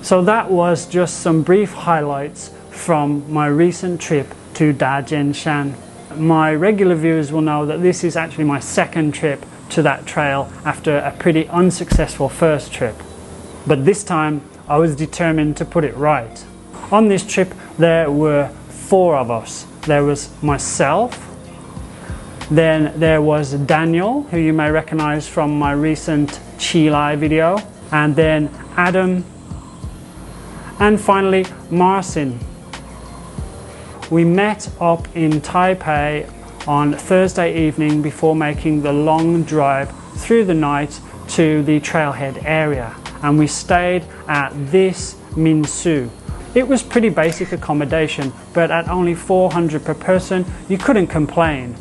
So that was just some brief highlights from my recent trip to Dajian. My regular viewers will know that this is actually my second trip to that trail after a pretty unsuccessful first trip. But this time I was determined to put it right. On this trip there were 4 of us. There was myself, then there was Daniel, who you may recognize from my recent Chile video, and then Adam, and finally Marcin. We met up in Taipei on Thursday evening before making the long drive through the night to the trailhead area, and we stayed at this Minsu. It was pretty basic accommodation, but at only 400 per person, you couldn't complain.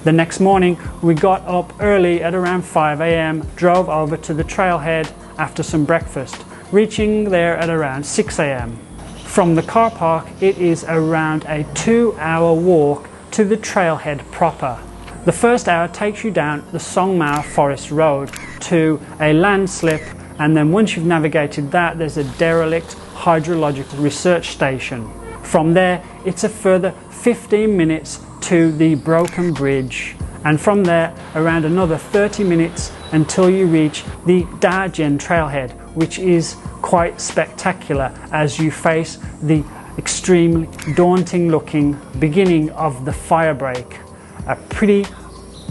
The next morning, we got up early at around 5 AM, drove over to the trailhead after some breakfast, reaching there at around 6 AM. From the car park, it is around a 2-hour walk to the trailhead proper. The first hour takes you down the Songmao Forest Road to a landslip, and then once you've navigated that, there's a derelict hydrological research station. From there, it's a further 15 minutes to the broken bridge, and from there around another 30 minutes until you reach the Dajian trailhead, which is quite spectacular as you face the extremely daunting looking beginning of the fire break, a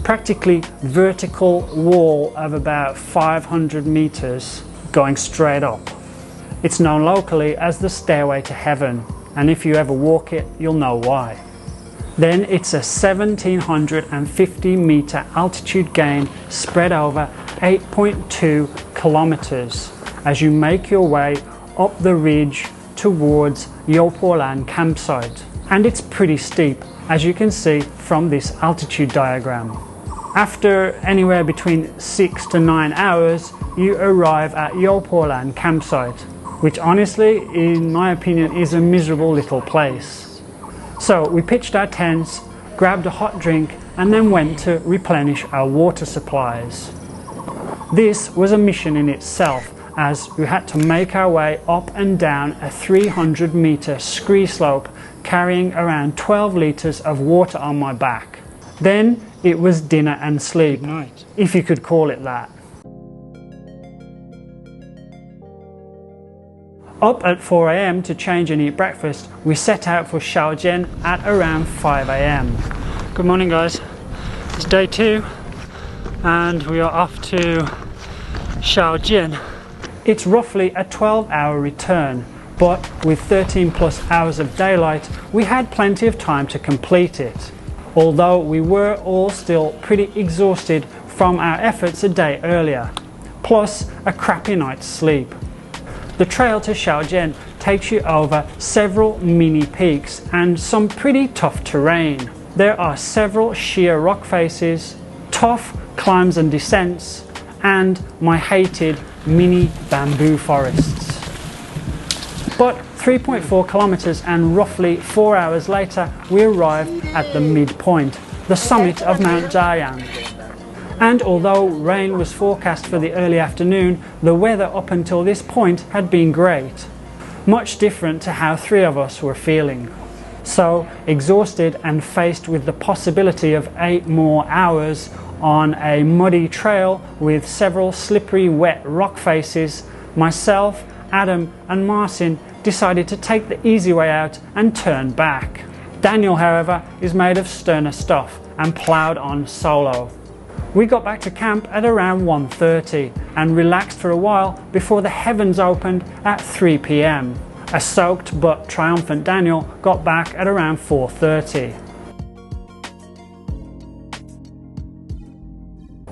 practically vertical wall of about 500 meters going straight up. It's known locally as the Stairway to Heaven, and if you ever walk it, you'll know why. Then it's a 1750 meter altitude gain spread over 8.2 kilometers as you make your way up the ridge towards Yopolan campsite. And it's pretty steep, as you can see from this altitude diagram. After anywhere between 6 to 9 hours, you arrive at Yopolan campsite, which honestly, in my opinion, is a miserable little place. So we pitched our tents, grabbed a hot drink, and then went to replenish our water supplies. This was a mission in itself, as we had to make our way up and down a 300 meter scree slope, carrying around 12 liters of water on my back. Then it was dinner and sleep, if you could call it that. Up at 4 AM to change and eat breakfast, we set out for Shaojian at around 5 AM. Good morning guys, it's day 2 and we are off to Shaojian. It's roughly a 12-hour return, but with 13 plus hours of daylight, we had plenty of time to complete it. Although we were all still pretty exhausted from our efforts a day earlier, plus a crappy night's sleep. The trail to Shaojian takes you over several mini peaks and some pretty tough terrain. There are several sheer rock faces, tough climbs and descents, and my hated mini bamboo forests. But 3.4 kilometers and roughly 4 hours later, we arrived at the midpoint, the summit of Mount Dajian. And although rain was forecast for the early afternoon, the weather up until this point had been great. Much different to how 3 of us were feeling. So, exhausted and faced with the possibility of 8 more hours on a muddy trail with several slippery wet rock faces, myself, Adam and Marcin decided to take the easy way out and turn back. Daniel, however, is made of sterner stuff and ploughed on solo. We got back to camp at around 1:30 and relaxed for a while before the heavens opened at 3 PM. A soaked but triumphant Daniel got back at around 4:30.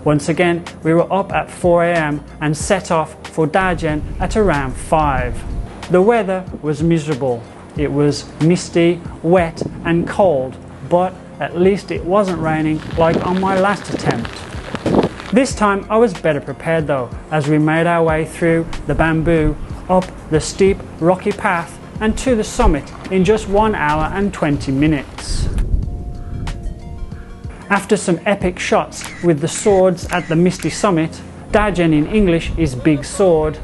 Once again, we were up at 4 AM and set off for Dajian at around 5. The weather was miserable. It was misty, wet and cold, but at least it wasn't raining like on my last attempt. This time I was better prepared though, as we made our way through the bamboo, up the steep rocky path and to the summit in just 1 hour and 20 minutes. After some epic shots with the swords at the misty summit, Dajian in English is Big Sword,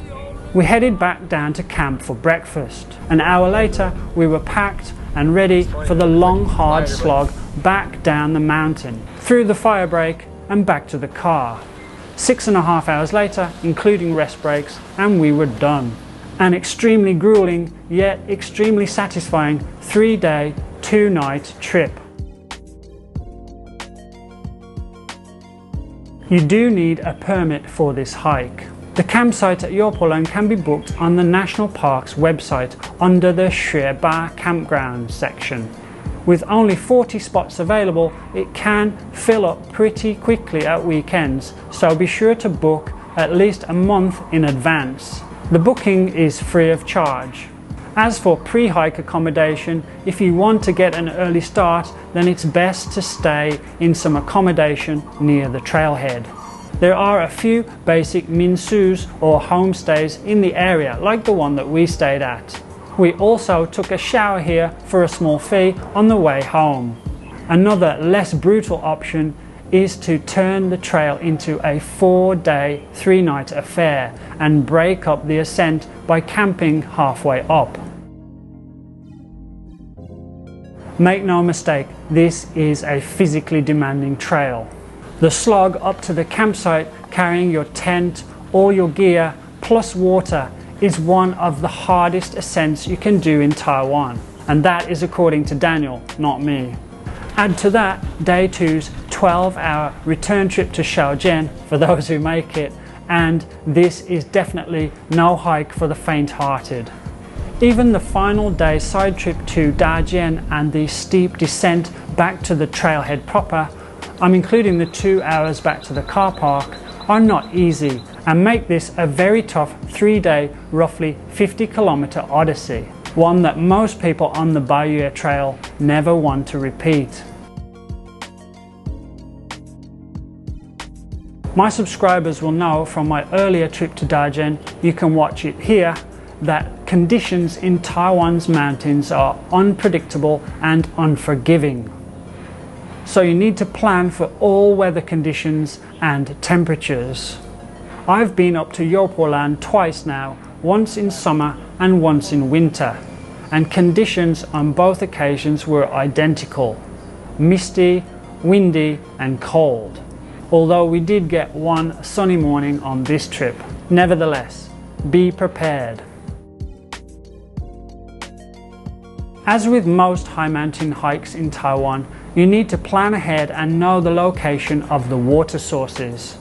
We headed back down to camp for breakfast. An hour later, we were packed and ready for the long hard slog back down the mountain, through the fire break and back to the car. 6.5 hours later, including rest breaks, and we were done. An extremely grueling yet extremely satisfying 3-day, 2-night trip. You do need a permit for this hike. The campsite at Yopolan can be booked on the National Park's website under the Shueba campground section. With only 40 spots available, it can fill up pretty quickly at weekends, so be sure to book at least a month in advance. The booking is free of charge. As for pre-hike accommodation, if you want to get an early start, then it's best to stay in some accommodation near the trailhead. There are a few basic minsus or homestays in the area, like the one that we stayed at. We also took a shower here for a small fee on the way home. Another less brutal option is to turn the trail into a 4-day, 3-night affair and break up the ascent by camping halfway up. Make no mistake, this is a physically demanding trail. The slog up to the campsite, carrying your tent, all your gear, plus water, is one of the hardest ascents you can do in Taiwan. And that is according to Daniel, not me. Add to that day 2's 12-hour return trip to Shaojian for those who make it, and this is definitely no hike for the faint-hearted. Even the final day side trip to Dajian and the steep descent back to the trailhead proper, I'm including the 2 hours back to the car park, are not easy and make this a very tough 3-day, roughly 50-kilometer odyssey, one that most people on the Baiyue trail never want to repeat. My subscribers will know from my earlier trip to Dajian, you can watch it here, that conditions in Taiwan's mountains are unpredictable and unforgiving. So you need to plan for all weather conditions and temperatures. I've been up to Yopolan twice now, once in summer and once in winter, and conditions on both occasions were identical: misty, windy and cold, although we did get one sunny morning on this trip. Nevertheless, be prepared. As with most high mountain hikes in Taiwan, you need to plan ahead and know the location of the water sources.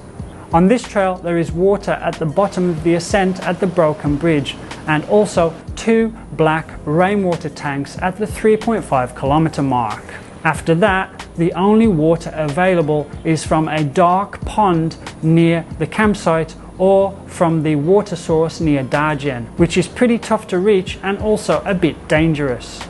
On this trail there is water at the bottom of the ascent at the broken bridge, and also 2 black rainwater tanks at the 3.5 kilometer mark. After that, the only water available is from a dark pond near the campsite or from the water source near Dajian, which is pretty tough to reach and also a bit dangerous.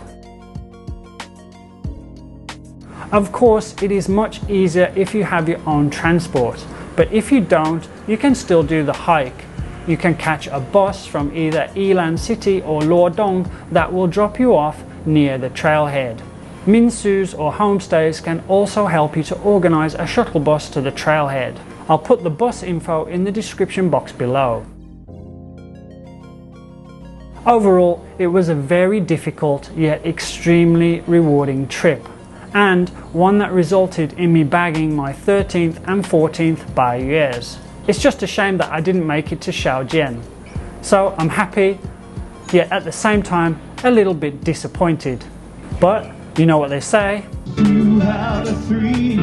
Of course, it is much easier if you have your own transport, but if you don't, you can still do the hike. You can catch a bus from either Yilan city or Luodong that will drop you off near the trailhead. Minsus or homestays can also help you to organize a shuttle bus to the trailhead. I'll put the bus info in the description box below. Overall, it was a very difficult yet extremely rewarding trip, and one that resulted in me bagging my 13th and 14th Baiyues. It's just a shame that I didn't make it to Shaojian. So I'm happy, yet at the same time a little bit disappointed. But you know what they say. 2 out of 3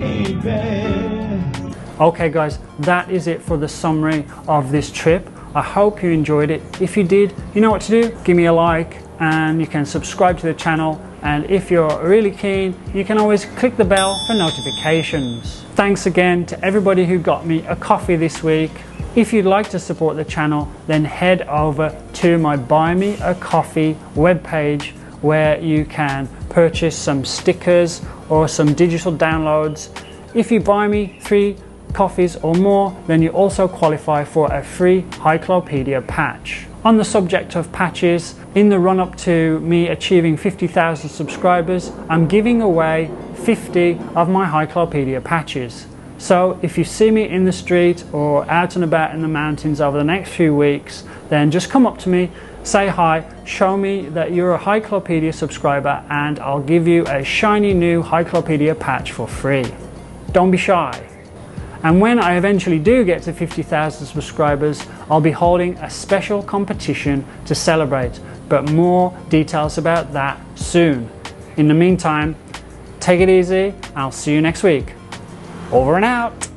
ain't bad. Okay guys, that is it for the summary of this trip. I hope you enjoyed it. If you did, you know what to do. Give me a like and you can subscribe to the channel. And if you're really keen, you can always click the bell for notifications. Thanks again to everybody who got me a coffee this week. If you'd like to support the channel, then head over to my Buy Me a Coffee webpage, where you can purchase some stickers or some digital downloads. If you buy me 3 coffees or more, then you also qualify for a free Hikelopedia patch. On the subject of patches, in the run-up to me achieving 50,000 subscribers, I'm giving away 50 of my Hikelopedia patches. So if you see me in the street or out and about in the mountains over the next few weeks, then just come up to me, say hi, show me that you're a Hikelopedia subscriber, and I'll give you a shiny new Hikelopedia patch for free. Don't be shy. And when I eventually do get to 50,000 subscribers, I'll be holding a special competition to celebrate, but more details about that soon. In the meantime, take it easy. I'll see you next week. Over and out.